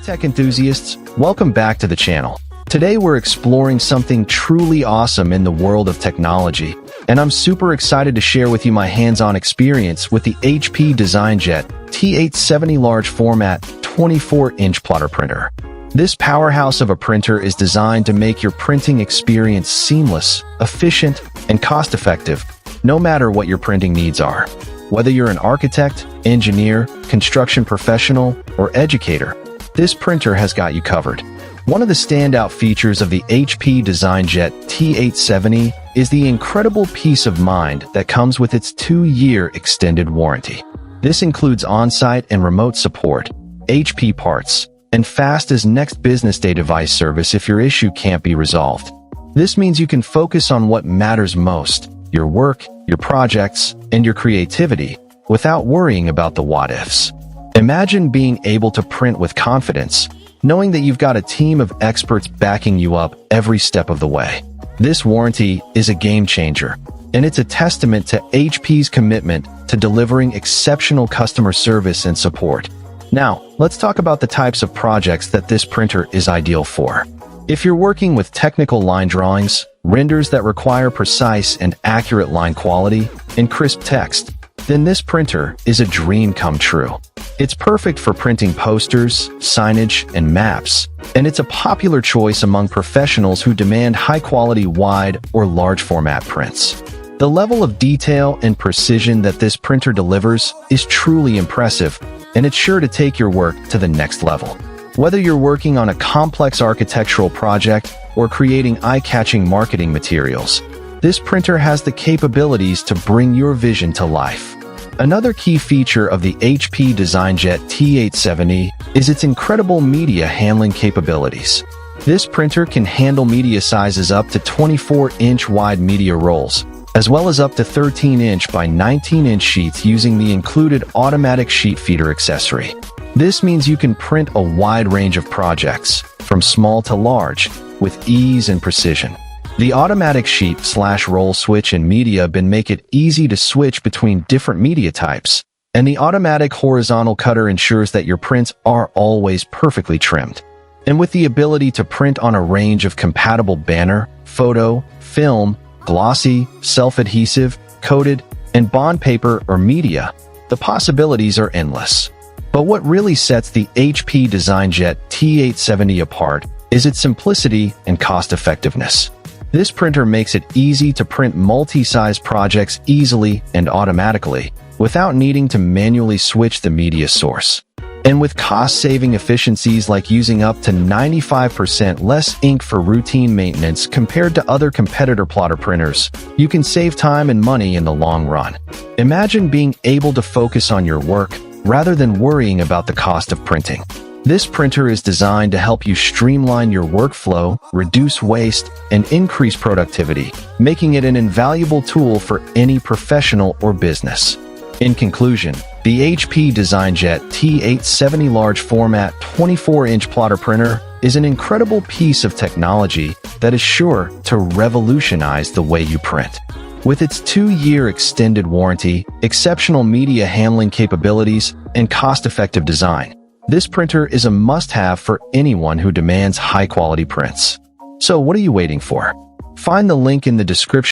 tech enthusiasts, welcome back to the channel. Today we're exploring something truly awesome in the world of technology, and I'm super excited to share with you my hands-on experience with the HP DesignJet T870 large format 24-inch plotter printer. This powerhouse of a printer is designed to make your printing experience seamless, efficient, and cost-effective, no matter what your printing needs are. Whether you're an architect, engineer, construction professional, or educator, this printer has got you covered. One of the standout features of the HP DesignJet T870 is the incredible peace of mind that comes with its 2-year extended warranty. This includes on-site and remote support, HP parts, and fast as next business day device service if your issue can't be resolved. This means you can focus on what matters most, your work, your projects, and your creativity, without worrying about the what-ifs. Imagine being able to print with confidence, knowing that you've got a team of experts backing you up every step of the way. This warranty is a game changer, and it's a testament to HP's commitment to delivering exceptional customer service and support. Now, let's talk about the types of projects that this printer is ideal for. If you're working with technical line drawings, renders that require precise and accurate line quality, and crisp text, then this printer is a dream come true. It's perfect for printing posters, signage, and maps, and it's a popular choice among professionals who demand high-quality wide or large format prints. The level of detail and precision that this printer delivers is truly impressive, and it's sure to take your work to the next level. Whether you're working on a complex architectural project or creating eye-catching marketing materials, this printer has the capabilities to bring your vision to life. Another key feature of the HP DesignJet T870 is its incredible media handling capabilities. This printer can handle media sizes up to 24-inch wide media rolls, as well as up to 13-inch by 19-inch sheets using the included automatic sheet feeder accessory. This means you can print a wide range of projects, from small to large, with ease and precision. The automatic sheet/roll switch in media bin make it easy to switch between different media types, and the automatic horizontal cutter ensures that your prints are always perfectly trimmed. And with the ability to print on a range of compatible banner, photo, film, glossy, self-adhesive, coated, and bond paper or media, the possibilities are endless. But what really sets the HP DesignJet T870 apart is its simplicity and cost-effectiveness. This printer makes it easy to print multi-size projects easily and automatically, without needing to manually switch the media source. And with cost-saving efficiencies like using up to 95% less ink for routine maintenance compared to other competitor plotter printers, you can save time and money in the long run. Imagine being able to focus on your work rather than worrying about the cost of printing. This printer is designed to help you streamline your workflow, reduce waste, and increase productivity, making it an invaluable tool for any professional or business. In conclusion, the HP DesignJet T870 large format 24-inch plotter printer is an incredible piece of technology that is sure to revolutionize the way you print. With its 2-year extended warranty, exceptional media handling capabilities, and cost-effective design, this printer is a must-have for anyone who demands high-quality prints. So what are you waiting for? Find the link in the description